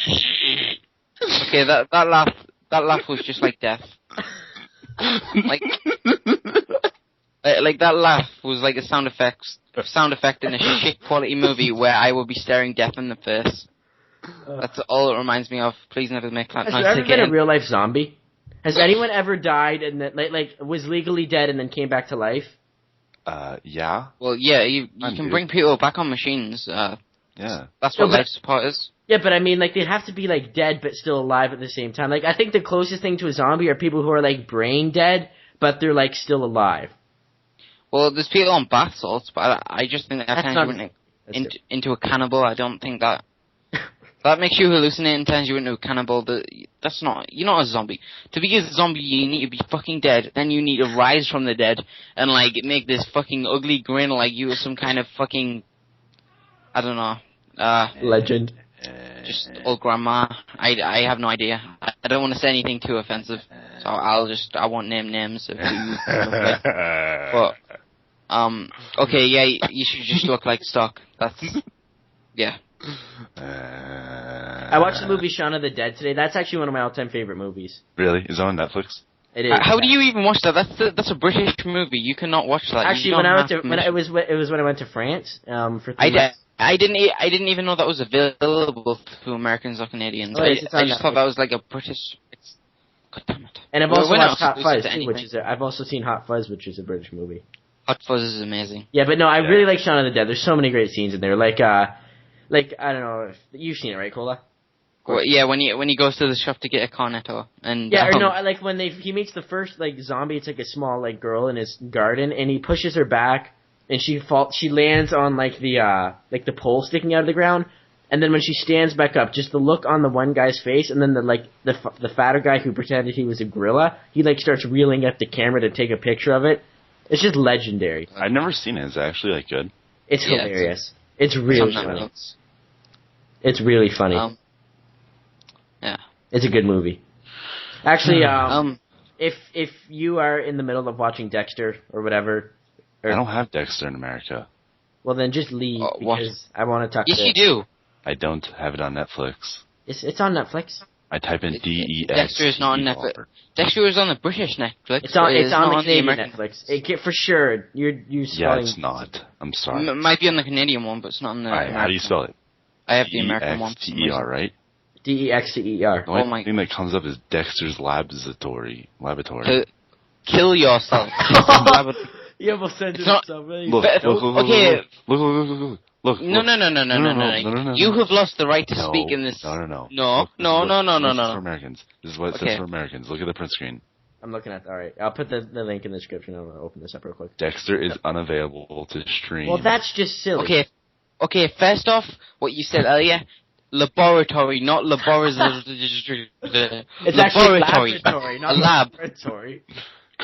Okay, that laugh was just like death. Like that laugh was like a sound effect in a shit quality movie where I will be staring death in the face. That's all it reminds me of. Please never make that noise again. Has there ever been a real life zombie? Has anyone ever died and then was legally dead and then came back to life? Yeah. Well, yeah, you can bring people back on machines. Yeah. That's what life support is. Yeah, but I mean, they have to be dead but still alive at the same time. I think the closest thing to a zombie are people who are brain dead but they're still alive. Well, there's people on bath salts, but I just think that turns you into a cannibal. I don't think that... That makes you hallucinate and turns you into a cannibal. That's not... You're not a zombie. To be a zombie, you need to be fucking dead. Then you need to rise from the dead and, like, make this fucking ugly grin like you were some kind of fucking... I don't know. Legend. Just old grandma. I have no idea. I don't want to say anything too offensive. So I won't name names of who you look like. But, okay, yeah, you should just look like Stock. That's... Yeah. I watched the movie Shaun of the Dead today. That's actually one of my all-time favorite movies. Really? Is it on Netflix? It is. How do you even watch that? That's a British movie. You cannot watch that. Actually, it was when I went to France for 3 months. I didn't even know that was available to Americans or Canadians. I just thought that was like a British. God damn it! And I've also watched Hot Fuzz too, I've also seen Hot Fuzz, which is a British movie. Hot Fuzz is amazing. Yeah, but no, I really like Shaun of the Dead. There's so many great scenes in there. Like I don't know if you've seen it, right, Kola? Well, yeah, when he goes to the shop to get a cornetto and like when he meets the first like zombie. It's like a small like girl in his garden, and he pushes her back, and she lands on like the pole sticking out of the ground. And then when she stands back up, just the look on the one guy's face, and then the fatter guy who pretended he was a gorilla, he like starts reeling at the camera to take a picture of it. It's just legendary. I've never seen it. Is it actually like good? It's hilarious. It's really funny. It's really funny. Yeah. It's a good movie. Actually, if you are in the middle of watching Dexter or whatever, I don't have Dexter in America. Well, then just leave because I want to talk. Yes, you do. I don't have it on Netflix. It's on Netflix. I type in DEX. Dexter is not on Netflix. Dexter is on the British Netflix. It's on the Canadian Netflix. For sure. You're spelling... Yeah, it's not. I'm sorry. It might be on the Canadian one, but it's not on the American. How do you spell it? I have the American one. DEXTER, right? DEXTER. The only thing that comes up is Dexter's Laboratory. Kill yourself. You almost said it yourself. Look. No. You have lost the right to speak in this. No. No. For Americans. This is what it says for Americans. Look at the print screen. I'm looking at. All right, I'll put the link in the description. I'm gonna open this up real quick. Dexter is unavailable to stream. Well, that's just silly. Okay. First off, what you said earlier. Laboratory, not laboratory. It's actually laboratory, not laboratory.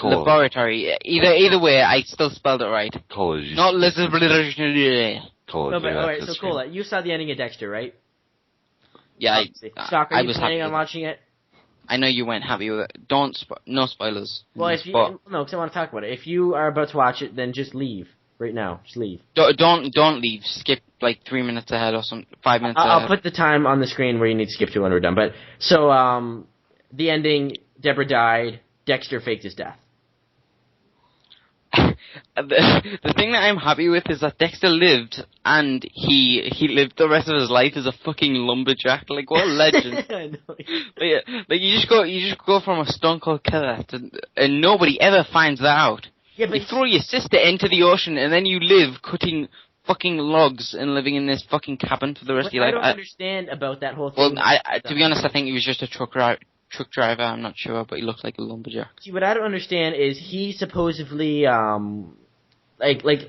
Laboratory. Either way, I still spelled it right. Kola, not laboratory. Alright, so Kola, you saw the ending of Dexter, right? Yeah, Stock, are you planning on watching it? I know you weren't happy with it. No spoilers. Well, because I want to talk about it. If you are about to watch it, then just leave right now. Just leave. Don't leave. Skip like 3 minutes ahead or 5 minutes ahead. I'll put the time on the screen where you need to skip to when we're done. But so the ending, Deborah died. Dexter faked his death. The thing that I'm happy with is that Dexter lived, and he lived the rest of his life as a fucking lumberjack. Like, what a legend! I know. Like you just go from a stone cold killer and nobody ever finds that out. Yeah, but you throw your sister into the ocean, and then you live cutting fucking logs and living in this fucking cabin for the rest of your life. I don't understand about that whole thing. Well, to be honest, I think he was just a truck driver, I'm not sure, but he looked like a lumberjack. See, what I don't understand is he supposedly,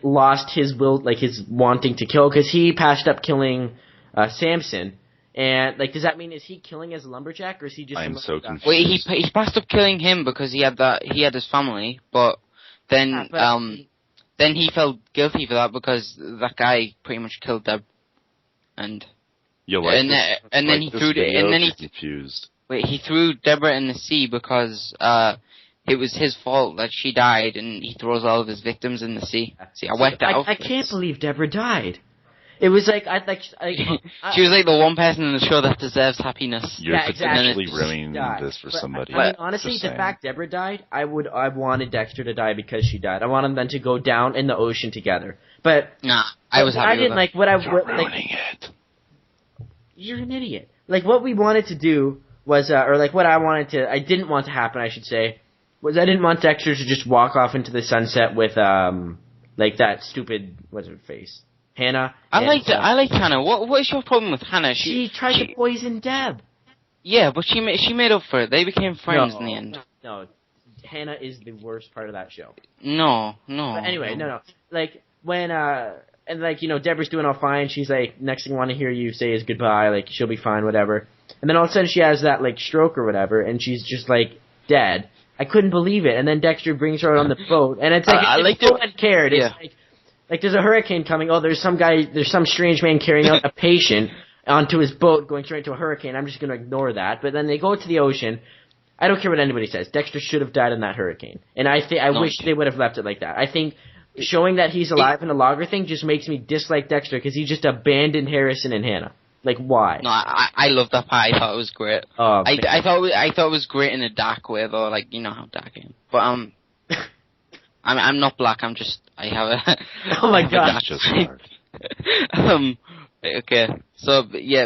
lost his will, like, his wanting to kill, because he passed up killing, Samson. And, like, does that mean, is he killing as a lumberjack, or is he just... I'm so confused. Well, he passed up killing him because he had his family, but then, then he felt guilty for that because that guy pretty much killed Deb. And then he confused. Wait, he threw Deborah in the sea because it was his fault that she died, and he throws all of his victims in the sea. See, I worked out. I can't believe Deborah died. It was like she was like the one person in the show that deserves happiness. You're potentially ruining this for somebody. I mean, honestly, the fact Deborah died, I wanted Dexter to die because she died. I wanted them to go down in the ocean together. But nah, I was happy. I didn't like what I You're ruining it. You're an idiot. Like what we wanted to do was, what I didn't want to happen, I should say, was I didn't want Dexter to just walk off into the sunset with, that stupid, what's her face? Hannah. I liked Hannah. What is your problem with Hannah? She tried to poison Deb. Yeah, but she made up for it. They became friends in the end. No, Hannah is the worst part of that show. No. But anyway, no. Like, when, and like, you know, Deborah's doing all fine, she's like, next thing I want to hear you say is goodbye, like, she'll be fine, whatever. And then all of a sudden she has that, like, stroke or whatever, and she's just, like, dead. I couldn't believe it. And then Dexter brings her out on the boat, and it's like, no one cared. It's like, there's a hurricane coming, there's some strange man carrying out a patient onto his boat going straight into a hurricane. I'm just going to ignore that. But then they go to the ocean. I don't care what anybody says. Dexter should have died in that hurricane. And I wish they would have left it like that. I think showing that he's alive in the logger thing just makes me dislike Dexter because he just abandoned Harrison and Hannah. Like, why? No, I love that part. I thought it was great. Oh, I thought it was great in a dark way, though. Like, you know how dark I am. But I'm not black. I have a. Oh my god. Okay. So yeah,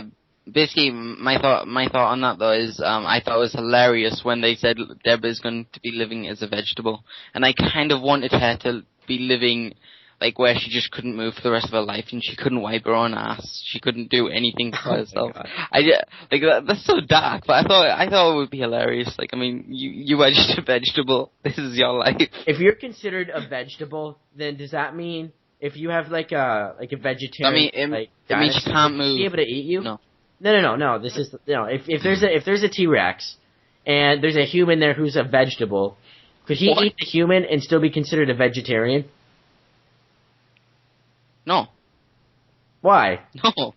basically my thought on that though is I thought it was hilarious when they said Deborah's going to be living as a vegetable, and I kind of wanted her to be living like where she just couldn't move for the rest of her life and she couldn't wipe her own ass. She couldn't do anything for herself. That's so dark, but I thought it would be hilarious. Like, I mean, you are just a vegetable. This is your life. If you're considered a vegetable, then does that mean if you have like a vegetarian, it means she can't move. Be able to eat you? No. This is if there's a T-Rex and there's a human there who's a vegetable, could he eat the human and still be considered a vegetarian? No. Why? No.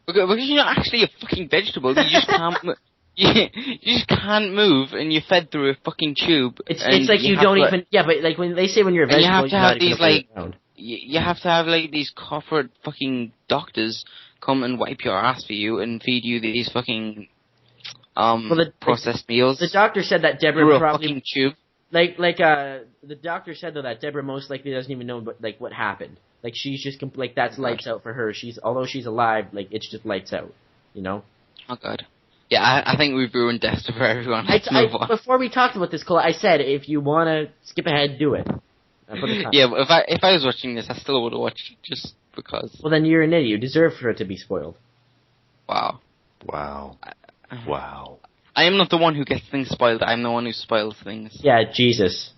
Because you're not actually a fucking vegetable. You just can't. You just can't move, and you're fed through a fucking tube. It's like you don't even. Yeah, but like when they say when you're a vegetable, you have to have these like. You have to have like these corporate fucking doctors come and wipe your ass for you and feed you these fucking processed meals. The doctor said that Deborah probably fucking tube. The doctor said though that Deborah most likely doesn't even know what happened. Like she's just like that's lights out for her. Although she's alive, like it's just lights out. You know. Oh god. Yeah, I think we've ruined Dexter for everyone. Let's move on. Before we talked about this, Kola, I said if you want to skip ahead, do it. Yeah, but if I was watching this, I still would have watched it just because. Well, then you're an idiot. You deserve for it to be spoiled. Wow. I am not the one who gets things spoiled. I'm the one who spoils things. Yeah, Jesus.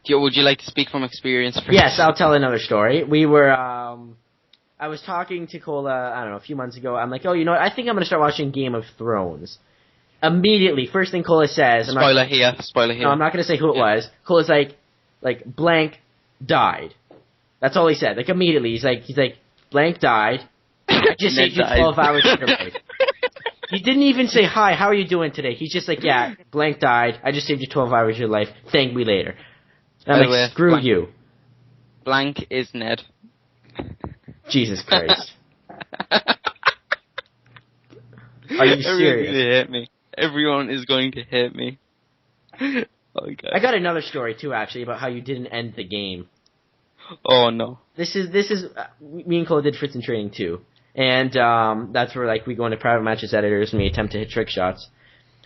Would you like to speak from experience first? Yes, I'll tell another story. We were, I was talking to Kola, I don't know, a few months ago. I'm like, oh, you know what? I think I'm going to start watching Game of Thrones. Immediately, first thing Kola says... Spoiler here. No, I'm not going to say who it was. Kola's like, blank died. That's all he said. Like, immediately, he's like, blank died. I just saved you 12 hours of your life. He didn't even say, hi, how are you doing today? He's just like, yeah, blank died. I just saved you 12 hours of your life. Thank me later. And I'm like, screw you. Blank is Ned. Jesus Christ. Are you serious? Everyone's going to hate me. Everyone is going to hate me. Oh, God. I got another story, too, actually, about how you didn't end the game. Oh, no. This is me and Cole did Fritz in training, too. And that's where, like, we go into private matches editors and we attempt to hit trick shots.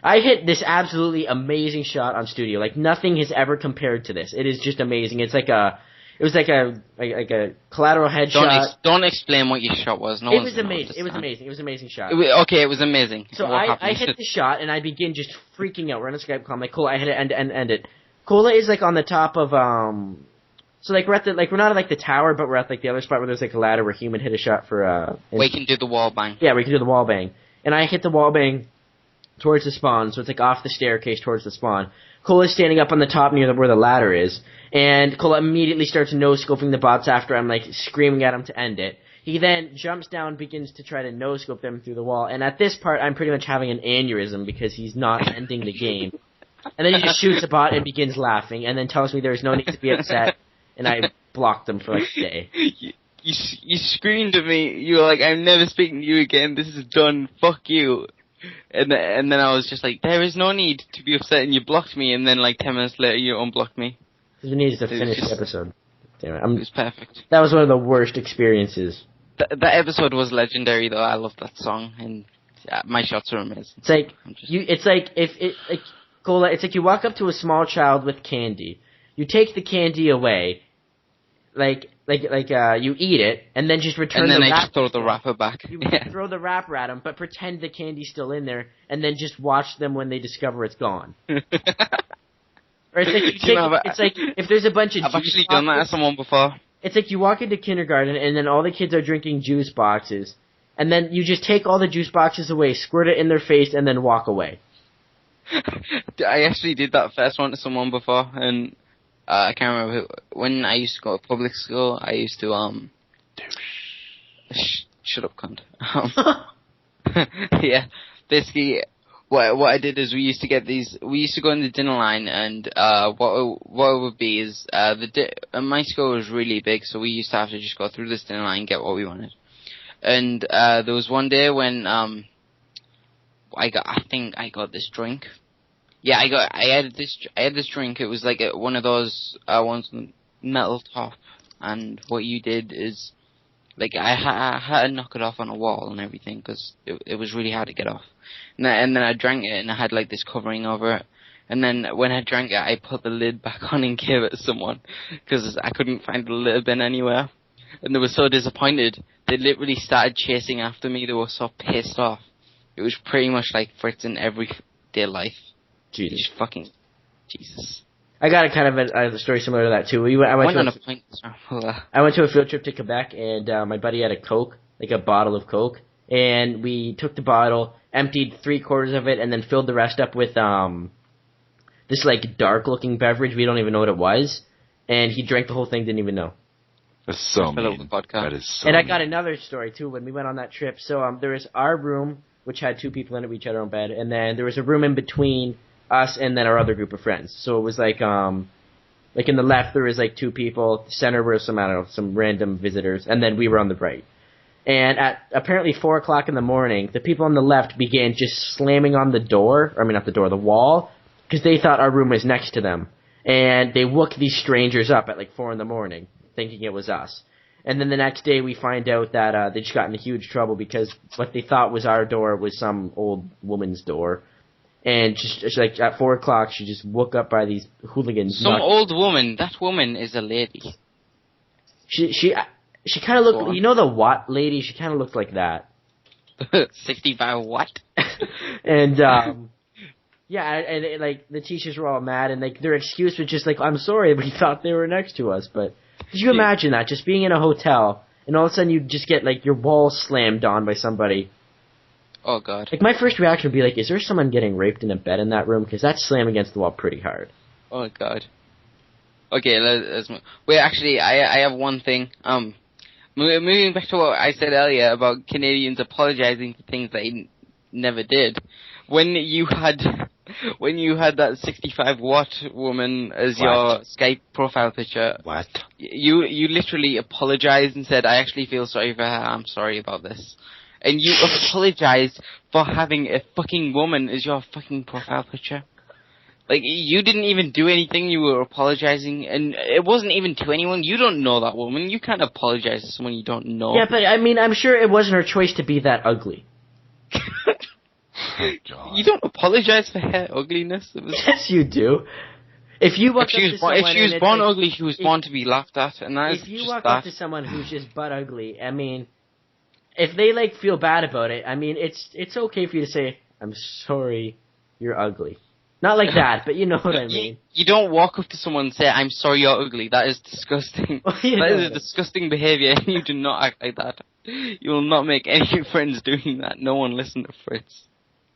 I hit this absolutely amazing shot on studio. Like, nothing has ever compared to this. It is just amazing. It was like a collateral headshot. Don't explain what your shot was. It was amazing. It was amazing. It was an amazing shot. It was amazing. So I hit the shot and I begin just freaking out. We're on a Skype call. I'm like, Kola, I hit it end it. Kola is like on the top of So like we're at we're not at like the tower, but we're at like the other spot where there's like a ladder where human hit a shot for we can do the wall bang. Yeah, we can do the wall bang. And I hit the wall bang towards the spawn, so it's like off the staircase towards the spawn. Kola's standing up on the top near where the ladder is, and Kola immediately starts no-scoping the bots after I'm like screaming at him to end it. He then jumps down, begins to try to no-scope them through the wall, and at this part I'm pretty much having an aneurysm because he's not ending the game. And then he just shoots a bot and begins laughing, and then tells me there's no need to be upset, and I blocked him for like a day. You screamed at me, you were like, I'm never speaking to you again, this is done, fuck you. And then I was just like, there is no need to be upset, and you blocked me, and then like 10 minutes later you unblocked me. Because we needed to finish the episode. Damn it. It was perfect. That was one of the worst experiences. That episode was legendary though, I love that song, and my shots are amazing. It's like, Kola, it's like you walk up to a small child with candy, you take the candy away, you eat it, and then just return the wrapper. And then I just throw the wrapper back. You throw the wrapper at them, but pretend the candy's still in there, and then just watch them when they discover it's gone. Or it's like it's like if there's a bunch of I've actually done that to someone before. It's like you walk into kindergarten and then all the kids are drinking juice boxes, and then you just take all the juice boxes away, squirt it in their face, and then walk away. I actually did that first one to someone before, and I can't remember who. When I used to go to public school, I used to shut up, cunt. Yeah, basically, what I did is we used to go in the dinner line, and what it would be is my school was really big, so we used to have to just go through this dinner line and get what we wanted. And there was one day when I think I got this drink. Yeah, I had this drink. It was like one of those ones with metal top, and what you did is, like, I had to knock it off on a wall and everything, because it was really hard to get off. And then I drank it, and I had, like, this covering over it. And then when I drank it, I put the lid back on and gave it to someone, because I couldn't find the lid bin anywhere. And they were so disappointed. They literally started chasing after me. They were so pissed off. It was pretty much like Fritz in everyday life. Jesus. Just fucking Jesus. I got a kind of a story similar to that too. I went to a field trip to Quebec, and my buddy had a Coke, like a bottle of Coke, and we took the bottle, emptied 3/4 of it, and then filled the rest up with this like dark-looking beverage. We don't even know what it was, and he drank the whole thing, didn't even know. That's so mean. That is so And I got another story too when we went on that trip. So there was our room, which had 2 people in it, we each had our own bed, and then there was a room in between us and then our other group of friends. So it was like in the left there was like 2 people, the center were some random visitors, and then we were on the right. And at apparently 4 o'clock in the morning, the people on the left began just slamming on the wall, because they thought our room was next to them. And they woke these strangers up at like 4 in the morning, thinking it was us. And then the next day we find out that they just got into huge trouble because what they thought was our door was some old woman's door. And just like at 4 o'clock, she just woke up by these hooligans. Some old woman. That woman is a lady. She kind of looked. You know the Watt lady? She kind of looked like that. 65 what? And yeah, and like the teachers were all mad, and like their excuse was just like, "I'm sorry, we thought they were next to us." But could you imagine that? Just being in a hotel, and all of a sudden you just get like your wall slammed on by somebody. Oh, God. Like, my first reaction would be like, is there someone getting raped in a bed in that room? Because that's slamming against the wall pretty hard. Oh, God. Okay, let's move. Wait, actually, I have one thing. Moving back to what I said earlier about Canadians apologizing for things they never did. When you had that 65 watt woman as your Skype profile picture. What? You literally apologized and said, I actually feel sorry for her, I'm sorry about this. And you apologized for having a fucking woman as your fucking profile picture. Like, you didn't even do anything, you were apologizing, and it wasn't even to anyone. You don't know that woman. You can't apologize to someone you don't know. Yeah, but I mean, I'm sure it wasn't her choice to be that ugly. Oh, God. You don't apologize for her ugliness. Yes, you do. If she was born ugly, she was born to be laughed at, and that is if you just walk that. up to someone who's just butt ugly, I mean, if they like feel bad about it, I mean, it's okay for you to say, "I'm sorry, you're ugly." Not like that, but you know what I mean. You don't walk up to someone and say, "I'm sorry, you're ugly." That is disgusting. That is a disgusting behavior, and you do not act like that. You will not make any friends doing that. No one listen to Fritz.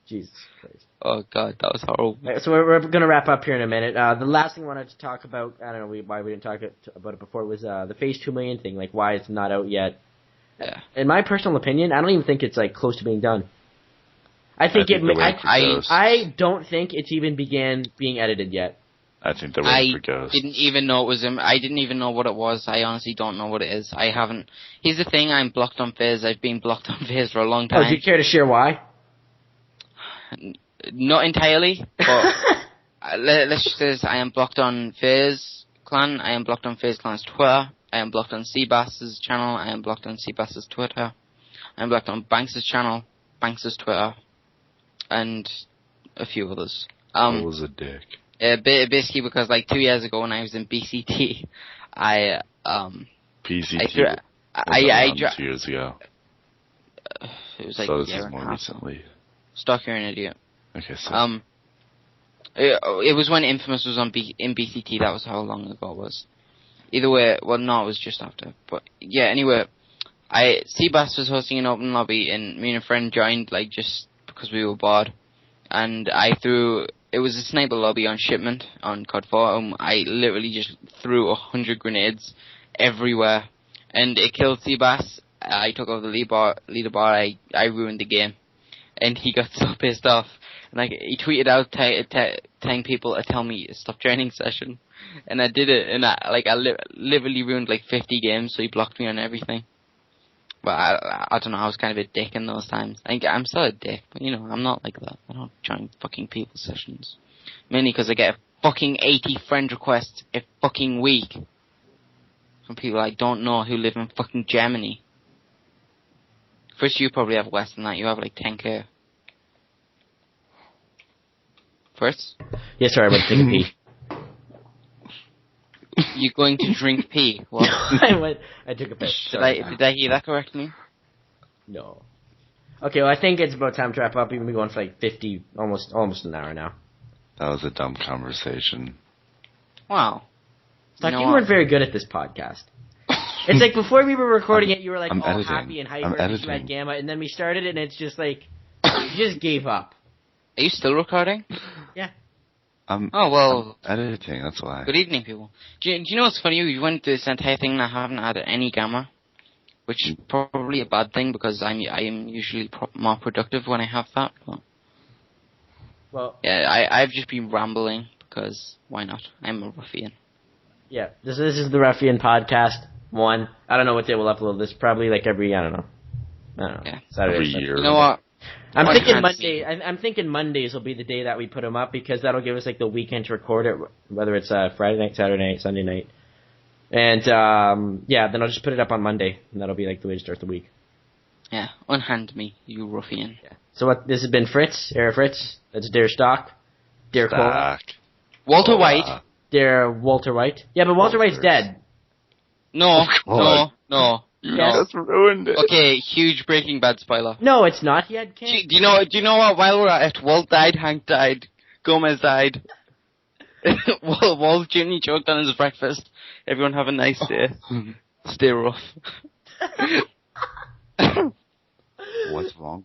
Jesus Christ. Oh, God, that was horrible. Right, so we're going to wrap up here in a minute. The last thing I wanted to talk about, I don't know why we didn't talk about it before, was the Phase 2 million thing, like why it's not out yet. Yeah. In my personal opinion, I don't even think it's like close to being done. I don't think it's even began being edited yet. I think they're waiting for Ghost. I didn't even know it was him. I didn't even know what it was. I honestly don't know what it is. I haven't. Here's the thing, I'm blocked on Fizz. I've been blocked on Fizz for a long time. Oh, do you care to share why? Not entirely, but let's just say this. I am blocked on Fizz Clan. I am blocked on Fizz Clan's Twitter. I am blocked on Seabass's channel. I am blocked on Seabass's Twitter. I am blocked on Banks's channel, Banks's Twitter, and a few others. That was a dick. Basically because like 2 years ago when I was in BCT, I 2 years ago. It was like so a this year is and more a half. recently. Stock, you're an idiot. Okay, so. It was when Infamous was on in BCT. That was how long ago it was. Either way, well, no, it was just after. But yeah, anyway, Seabass was hosting an open lobby, and me and a friend joined, like, just because we were bored. And it was a sniper lobby on shipment on COD 4. I literally just threw 100 grenades everywhere, and it killed Seabass. I took over the leaderboard. I ruined the game, and he got so pissed off. And he tweeted out telling people to tell me to stop joining session, and I did it. And I literally ruined like 50 games, so he blocked me on everything. But I don't know. I was kind of a dick in those times. I'm still a dick, but you know, I'm not like that. I don't join fucking people's sessions, mainly because I get a fucking 80 friend requests a fucking week from people I don't know who live in fucking Germany. First, you probably have less than that. You have like 10k. Fritz? Yes, sorry, I went to take a pee. You're going to drink pee? What? I took a piss. Did I hear that correctly? No. Okay, well, I think it's about time to wrap up. We've been going for like 50, almost an hour now. That was a dumb conversation. Wow. It's like you weren't very good at this podcast. It's like before we were recording it, you were like all editing. happy and hyper because you had Gamma, and then we started it, and it's just like, you just gave up. Are you still recording? Yeah. I'm editing, that's why. Good evening, people. Do you know what's funny? You went through this entire thing and I haven't had any Gamma, which is probably a bad thing because I am usually more productive when I have that. But well, yeah, I've just been rambling because why not? I'm a Ruffian. Yeah, this is the Ruffian podcast 1. I don't know what day we'll upload this. Probably like every, I don't know. Yeah. Saturday. Every year. You know what? I'm thinking Monday. I'm thinking Mondays will be the day that we put them up because that'll give us like the weekend to record it, whether it's Friday night, Saturday night, Sunday night, and then I'll just put it up on Monday, and that'll be like the way to start the week. Yeah, unhand me, you ruffian. Yeah. So this has been Fritz, Fritz. That's Dare Stock, Dare Kola, Walter White, Dare Walter White. Yeah, but Walter White's dead. No. You just ruined it. Okay, huge Breaking Bad spoiler. No, it's not. He had cancer. Do you know what? While we're at it, Walt died, Hank died, Gomez died. Walt Jr. choked on his breakfast. Everyone have a nice day. Stay rough. What's wrong